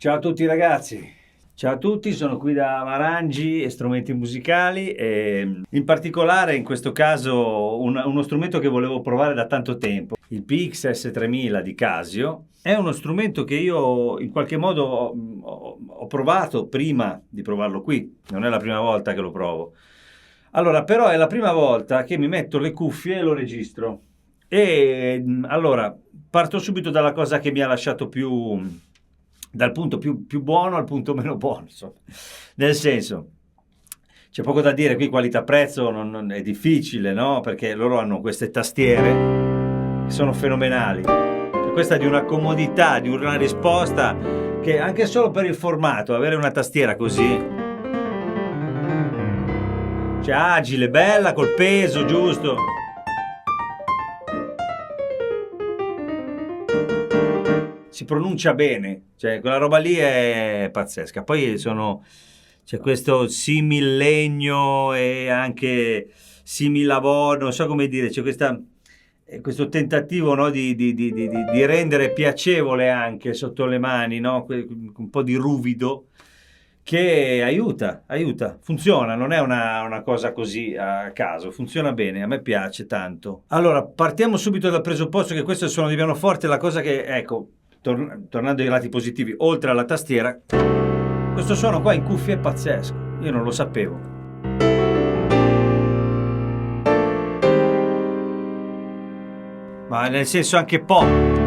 Ciao a tutti ragazzi, ciao a tutti, sono qui da Marangi e Strumenti Musicali e in particolare in questo caso uno strumento che volevo provare da tanto tempo, il PX S3000 di Casio. È uno strumento che io in qualche modo ho provato prima di provarlo qui, non è la prima volta che lo provo. Allora, però è la prima volta che mi metto le cuffie e lo registro. E allora parto subito dalla cosa che mi ha lasciato dal punto più buono al punto meno buono, insomma. Nel senso, c'è poco da dire, qui qualità-prezzo non è difficile, no? Perché loro hanno queste tastiere che sono fenomenali. E questa è di una comodità, di una risposta che anche solo per il formato, avere una tastiera così, cioè agile, bella, col peso giusto. Si pronuncia bene, cioè quella roba lì è pazzesca. Poi c'è questo simil-legno e anche simil-lavoro, non so come dire, c'è questo tentativo, no, di rendere piacevole anche sotto le mani, no? Un po' di ruvido che aiuta, funziona, non è una cosa così a caso, funziona bene, a me piace tanto. Allora, partiamo subito dal presupposto che questo è il suono di pianoforte, la cosa che, ecco, tornando ai lati positivi, oltre alla tastiera, questo suono qua in cuffia è pazzesco, io non lo sapevo. Ma nel senso anche pop.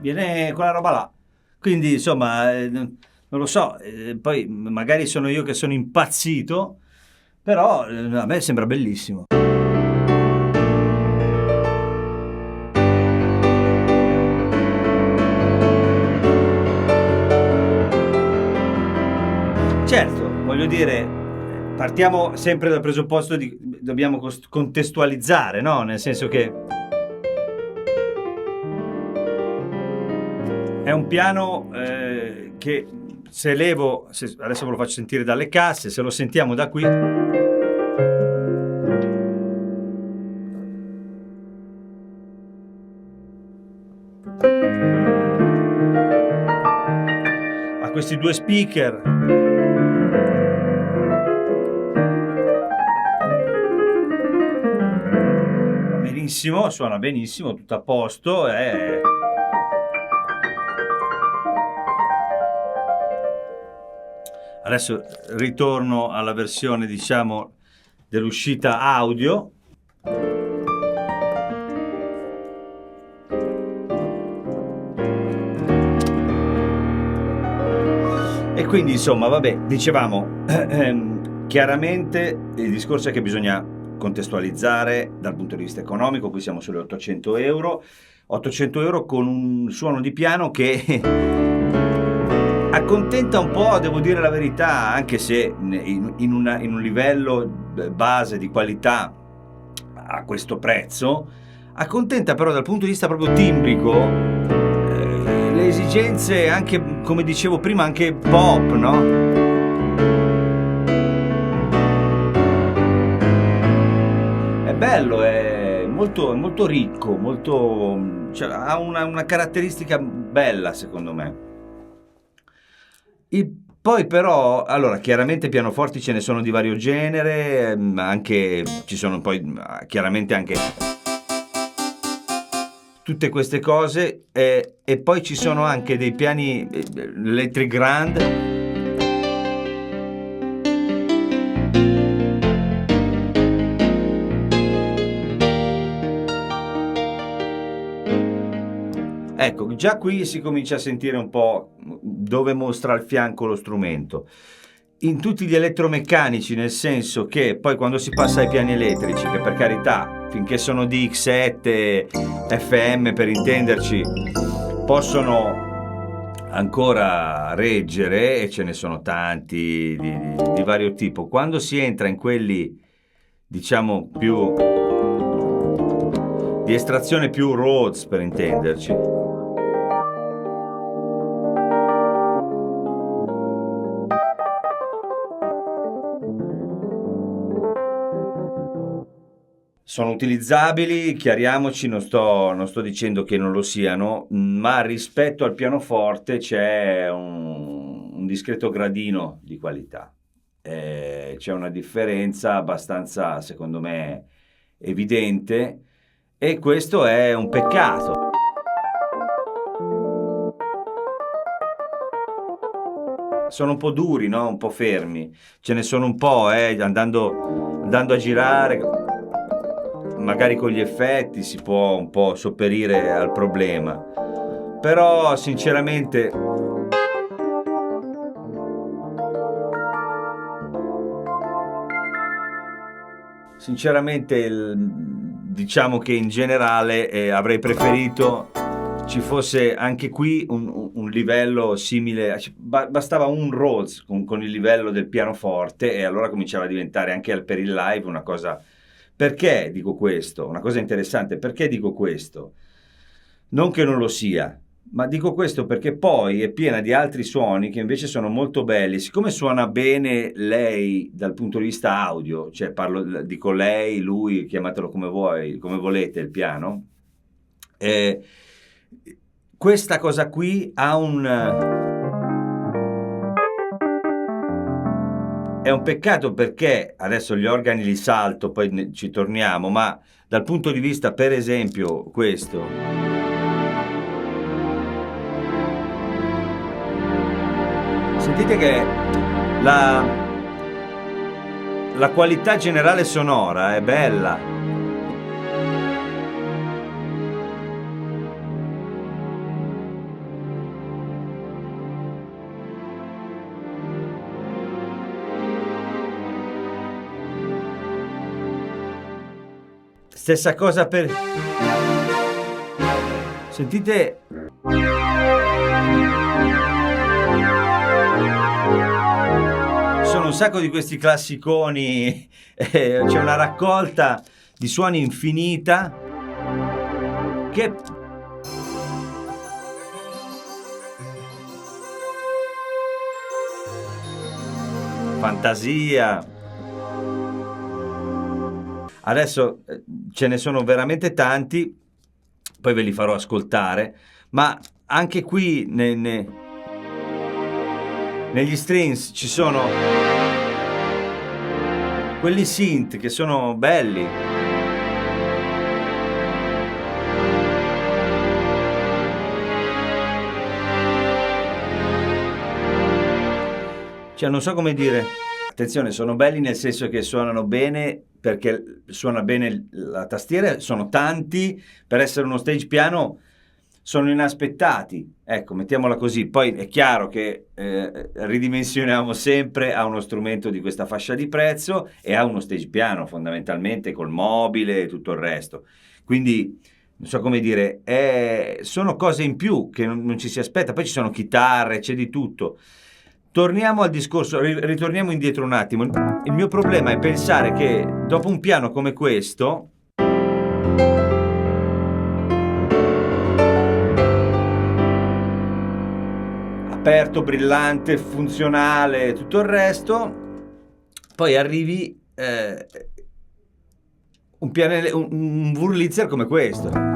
Viene quella roba là. Quindi, insomma, non lo so, poi magari sono io che sono impazzito, però a me sembra bellissimo. Certo, voglio dire, partiamo sempre dal presupposto di dobbiamo contestualizzare, no? Nel senso che è un piano che se adesso ve lo faccio sentire dalle casse, se lo sentiamo da qui, ha questi due speaker. Va benissimo, suona benissimo, tutto a posto. Adesso ritorno alla versione, diciamo, dell'uscita audio. E quindi, insomma, vabbè, dicevamo, chiaramente il discorso è che bisogna contestualizzare dal punto di vista economico. Qui siamo sulle 800 euro. 800 euro con un suono di piano che accontenta un po', devo dire la verità, anche se in un livello base di qualità a questo prezzo, accontenta però dal punto di vista proprio timbrico le esigenze, anche come dicevo prima, anche pop, no? È bello, è molto ricco, cioè, ha una caratteristica bella secondo me. Poi però, allora, chiaramente pianoforti ce ne sono di vario genere, anche ci sono poi chiaramente anche tutte queste cose, e poi ci sono anche dei piani Electric Grand. Ecco, già qui si comincia a sentire un po' dove mostra al fianco lo strumento. In tutti gli elettromeccanici, nel senso che poi quando si passa ai piani elettrici, che per carità finché sono DX7 FM per intenderci, possono ancora reggere, e ce ne sono tanti di vario tipo. Quando si entra in quelli, diciamo, più di estrazione più Rhodes per intenderci, sono utilizzabili, chiariamoci, non sto dicendo che non lo siano, ma rispetto al pianoforte c'è un discreto gradino di qualità. C'è una differenza abbastanza, secondo me, evidente, e questo è un peccato. Sono un po' duri, no? Un po' fermi. Ce ne sono un po', andando a girare. Magari con gli effetti si può un po' sopperire al problema, però sinceramente diciamo che in generale avrei preferito ci fosse anche qui un livello simile, bastava un Rhodes con il livello del pianoforte e allora cominciava a diventare anche per il live una cosa. Perché dico questo? Una cosa interessante, perché dico questo? Non che non lo sia, ma dico questo perché poi è piena di altri suoni che invece sono molto belli. Siccome suona bene lei dal punto di vista audio, cioè dico lei, lui, chiamatelo come vuoi, come volete, il piano, questa cosa qui ha È un peccato perché, adesso gli organi li salto, poi ci torniamo, ma dal punto di vista, per esempio, questo. Sentite che la qualità generale sonora è bella. Stessa cosa per... Sentite... Sono un sacco di questi classiconi, c'è una raccolta di suoni infinita che... Fantasia... Adesso ce ne sono veramente tanti, poi ve li farò ascoltare, ma anche qui negli strings ci sono quelli synth che sono belli. Cioè, non so come dire. Attenzione, sono belli nel senso che suonano bene, perché suona bene la tastiera, sono tanti, per essere uno stage piano sono inaspettati, ecco, mettiamola così. Poi è chiaro che ridimensioniamo sempre a uno strumento di questa fascia di prezzo e a uno stage piano fondamentalmente col mobile e tutto il resto, quindi non so come dire, sono cose in più che non ci si aspetta. Poi ci sono chitarre, c'è di tutto. Torniamo al discorso, ritorniamo indietro un attimo. Il mio problema è pensare che dopo un piano come questo, aperto, brillante, funzionale, tutto il resto, poi arrivi un Wurlitzer come questo.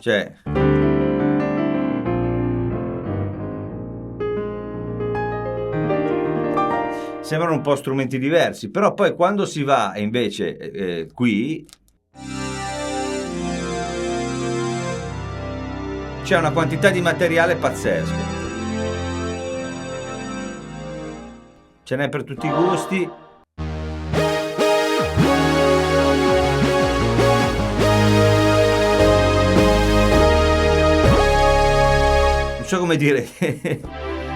Cioè, sembrano un po' strumenti diversi, però poi quando si va invece qui c'è una quantità di materiale pazzesco, ce n'è per tutti i gusti. so come dire,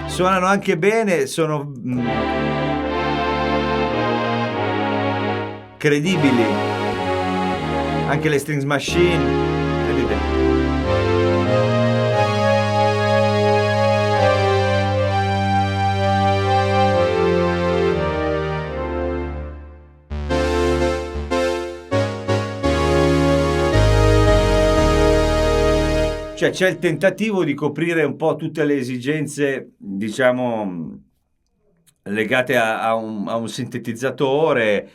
suonano anche bene, sono credibili, anche le Strings Machine, vedete. Cioè c'è il tentativo di coprire un po' tutte le esigenze, diciamo, legate a un sintetizzatore,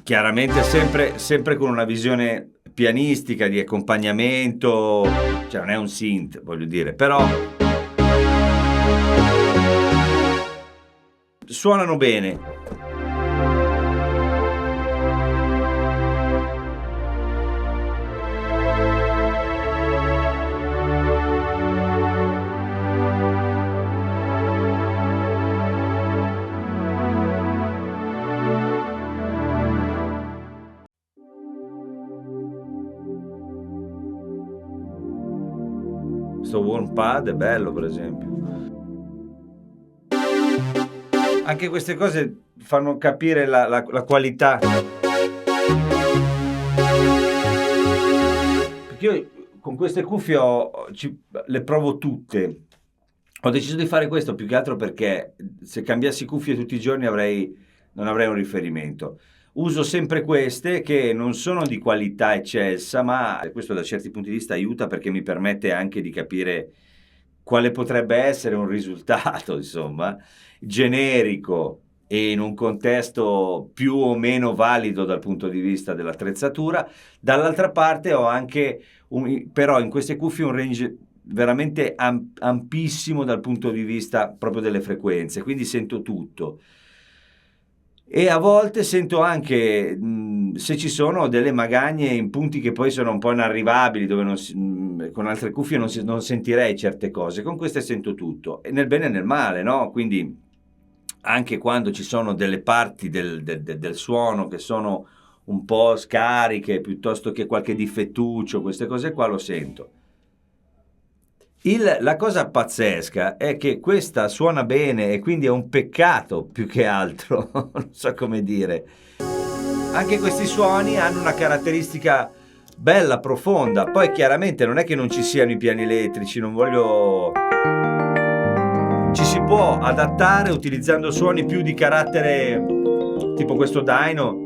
chiaramente sempre con una visione pianistica, di accompagnamento, cioè non è un synth, voglio dire, però suonano bene. Questo Warm Pad è bello, per esempio. Anche queste cose fanno capire la qualità. Perché io con queste cuffie le provo tutte. Ho deciso di fare questo più che altro perché se cambiassi cuffie tutti i giorni non avrei un riferimento. Uso sempre queste che non sono di qualità eccelsa, ma questo da certi punti di vista aiuta perché mi permette anche di capire quale potrebbe essere un risultato, insomma, generico e in un contesto più o meno valido dal punto di vista dell'attrezzatura. Dall'altra parte ho anche, però in queste cuffie un range veramente ampissimo dal punto di vista proprio delle frequenze, quindi sento tutto. E a volte sento anche se ci sono delle magagne in punti che poi sono un po' inarrivabili, dove con altre cuffie non sentirei certe cose. Con queste sento tutto, e nel bene e nel male, no? Quindi anche quando ci sono delle parti del suono che sono un po' scariche, piuttosto che qualche difettuccio, queste cose qua lo sento. La cosa pazzesca è che questa suona bene e quindi è un peccato più che altro, non so come dire. Anche questi suoni hanno una caratteristica bella, profonda. Poi chiaramente non è che non ci siano i piani elettrici, non voglio... Ci si può adattare utilizzando suoni più di carattere tipo questo dyno.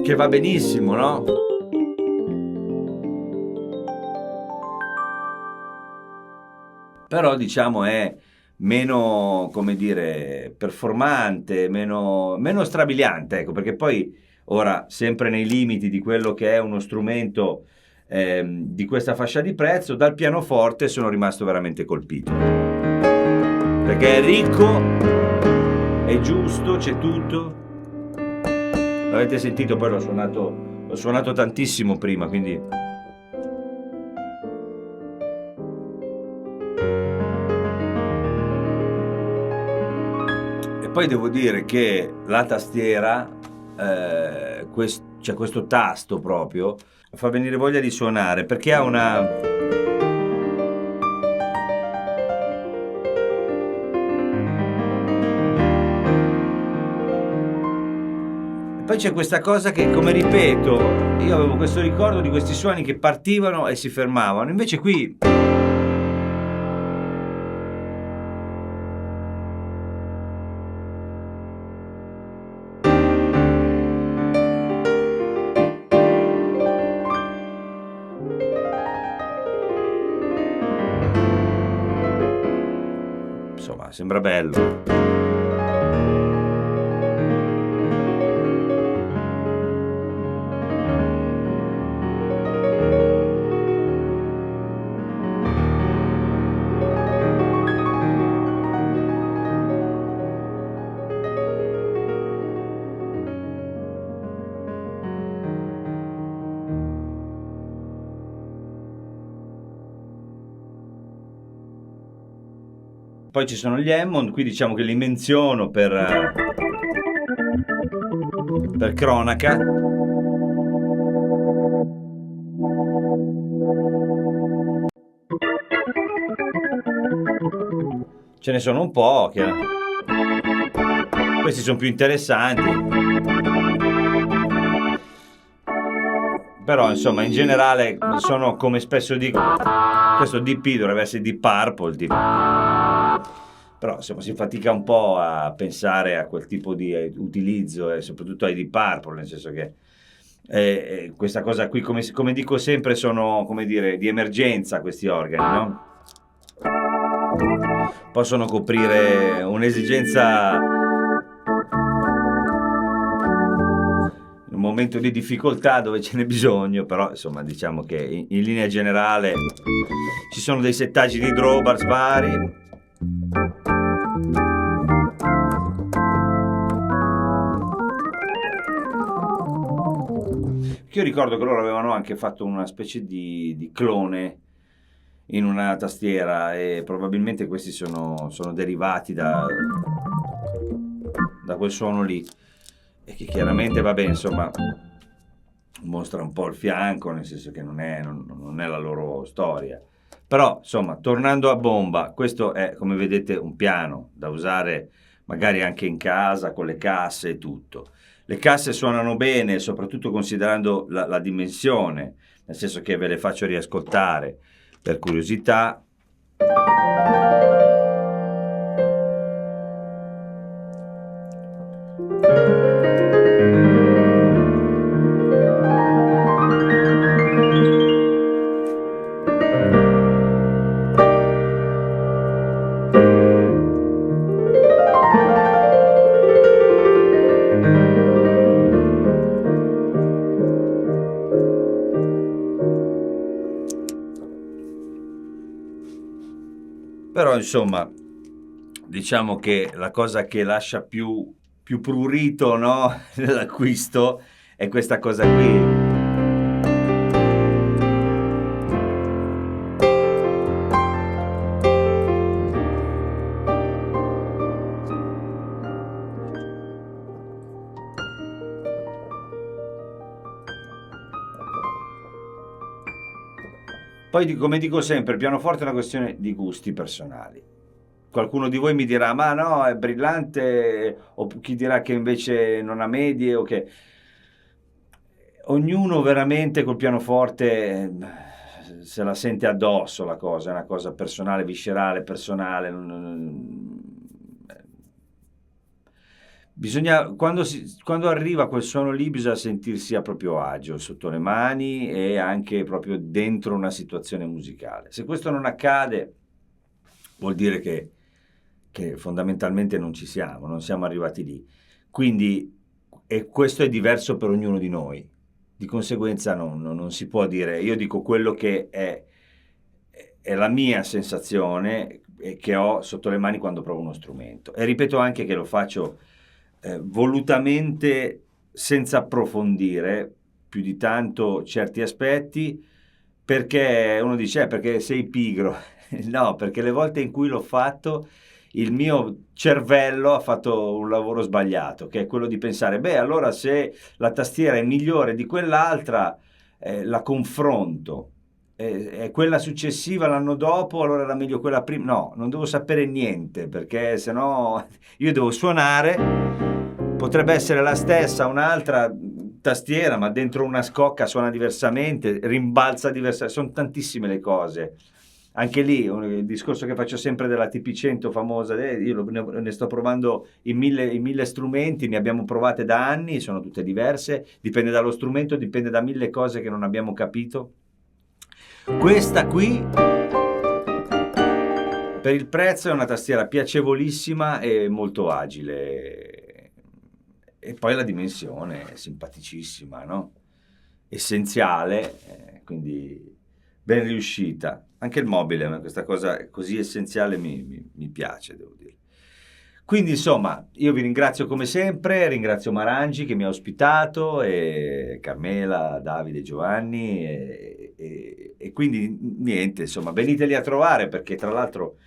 Che va benissimo, no? Però diciamo è meno, come dire, performante, meno strabiliante, ecco, perché poi ora, sempre nei limiti di quello che è uno strumento di questa fascia di prezzo, dal pianoforte sono rimasto veramente colpito. Perché è ricco, è giusto, c'è tutto. L'avete sentito, poi l'ho suonato tantissimo prima, quindi... E poi devo dire che la tastiera, c'è questo tasto proprio, fa venire voglia di suonare, perché ha una... Poi c'è questa cosa che, come ripeto, io avevo questo ricordo di questi suoni che partivano e si fermavano, invece qui... Insomma, sembra bello. Poi ci sono gli Hammond, qui diciamo che li menziono per cronaca. Ce ne sono un po', questi sono più interessanti, però insomma in generale sono, come spesso dico, questo DP dovrebbe essere Deep Purple, però insomma si fatica un po' a pensare a quel tipo di utilizzo e soprattutto ai Deep Purple, nel senso che questa cosa qui, come dico sempre, sono, come dire, di emergenza questi organi, no? Possono coprire un'esigenza in un momento di difficoltà dove ce n'è bisogno, però insomma diciamo che in linea generale ci sono dei settaggi di drawbars vari. Io ricordo che loro avevano anche fatto una specie di clone in una tastiera e probabilmente questi sono derivati da quel suono lì, e che chiaramente va bene, insomma mostra un po' il fianco, nel senso che non è la loro storia. Però insomma, tornando a bomba, questo è, come vedete, un piano da usare magari anche in casa con le casse e tutto. Le casse suonano bene, soprattutto considerando la dimensione, nel senso che ve le faccio riascoltare per curiosità. Però insomma, diciamo che la cosa che lascia più prurito, no, nell'acquisto è questa cosa qui. Poi, come dico sempre, il pianoforte è una questione di gusti personali. Qualcuno di voi mi dirà, ma no, è brillante, o chi dirà che invece non ha medie, o che... Ognuno veramente col pianoforte se la sente addosso la cosa, è una cosa personale, viscerale, personale. Bisogna, quando arriva quel suono lì, bisogna sentirsi a proprio agio sotto le mani e anche proprio dentro una situazione musicale. Se questo non accade, vuol dire che fondamentalmente non ci siamo, non siamo arrivati lì. Quindi, e questo è diverso per ognuno di noi. Di conseguenza non si può dire, io dico quello che è la mia sensazione e che ho sotto le mani quando provo uno strumento. E ripeto anche che lo faccio volutamente, senza approfondire più di tanto certi aspetti, perché uno dice perché sei pigro. No, perché le volte in cui l'ho fatto il mio cervello ha fatto un lavoro sbagliato, che è quello di pensare, beh, allora se la tastiera è migliore di quell'altra, la confronto. E quella successiva l'anno dopo, allora era meglio quella prima. No, non devo sapere niente, perché sennò io devo suonare, potrebbe essere la stessa, un'altra tastiera, ma dentro una scocca suona diversamente, rimbalza diversamente, sono tantissime le cose. Anche lì, il discorso che faccio sempre della TP100 famosa, io ne sto provando in mille strumenti, ne abbiamo provate da anni, sono tutte diverse, dipende dallo strumento, dipende da mille cose che non abbiamo capito. Questa qui, per il prezzo, è una tastiera piacevolissima e molto agile. E poi la dimensione è simpaticissima, no? Essenziale, quindi ben riuscita. Anche il mobile, questa cosa così essenziale mi piace, devo dire. Quindi insomma, io vi ringrazio come sempre, ringrazio Marangi che mi ha ospitato, e Carmela, Davide, Giovanni, e quindi niente, insomma, veniteli a trovare, perché tra l'altro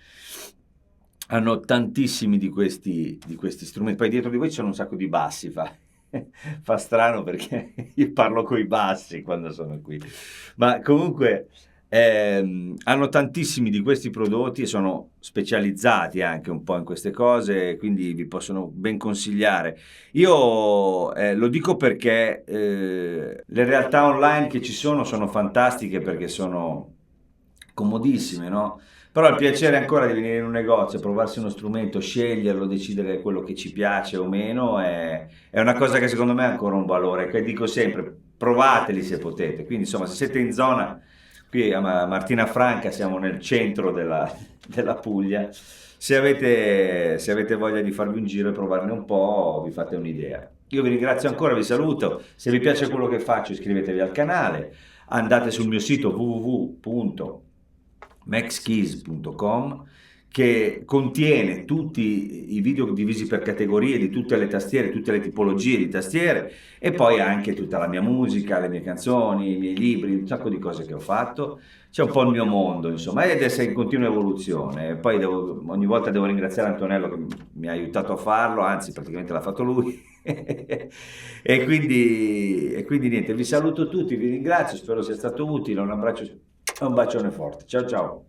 hanno tantissimi di questi strumenti. Poi dietro di voi c'è un sacco di bassi, fa strano perché io parlo coi bassi quando sono qui, ma comunque Hanno tantissimi di questi prodotti e sono specializzati anche un po' in queste cose, quindi vi possono ben consigliare. Io lo dico perché le realtà online che ci sono fantastiche perché sono comodissime, no? Però il piacere ancora di venire in un negozio, provarsi uno strumento, sceglierlo, decidere quello che ci piace o meno, è una cosa che secondo me ha ancora un valore, che dico sempre, provateli se potete. Quindi insomma, se siete in zona, qui a Martina Franca siamo nel centro della Puglia, se avete voglia di farvi un giro e provarne un po', vi fate un'idea. Io vi ringrazio ancora, vi saluto. Se vi piace quello che faccio, iscrivetevi al canale, andate sul mio sito www.maxkeys.com che contiene tutti i video divisi per categorie di tutte le tastiere, tutte le tipologie di tastiere e poi anche tutta la mia musica, le mie canzoni, i miei libri, un sacco di cose che ho fatto. C'è un po' il mio mondo, insomma, ed è in continua evoluzione. Poi ogni volta devo ringraziare Antonello che mi ha aiutato a farlo, anzi praticamente l'ha fatto lui. E quindi niente, vi saluto tutti, vi ringrazio, spero sia stato utile, un abbraccio, un bacione forte. Ciao ciao.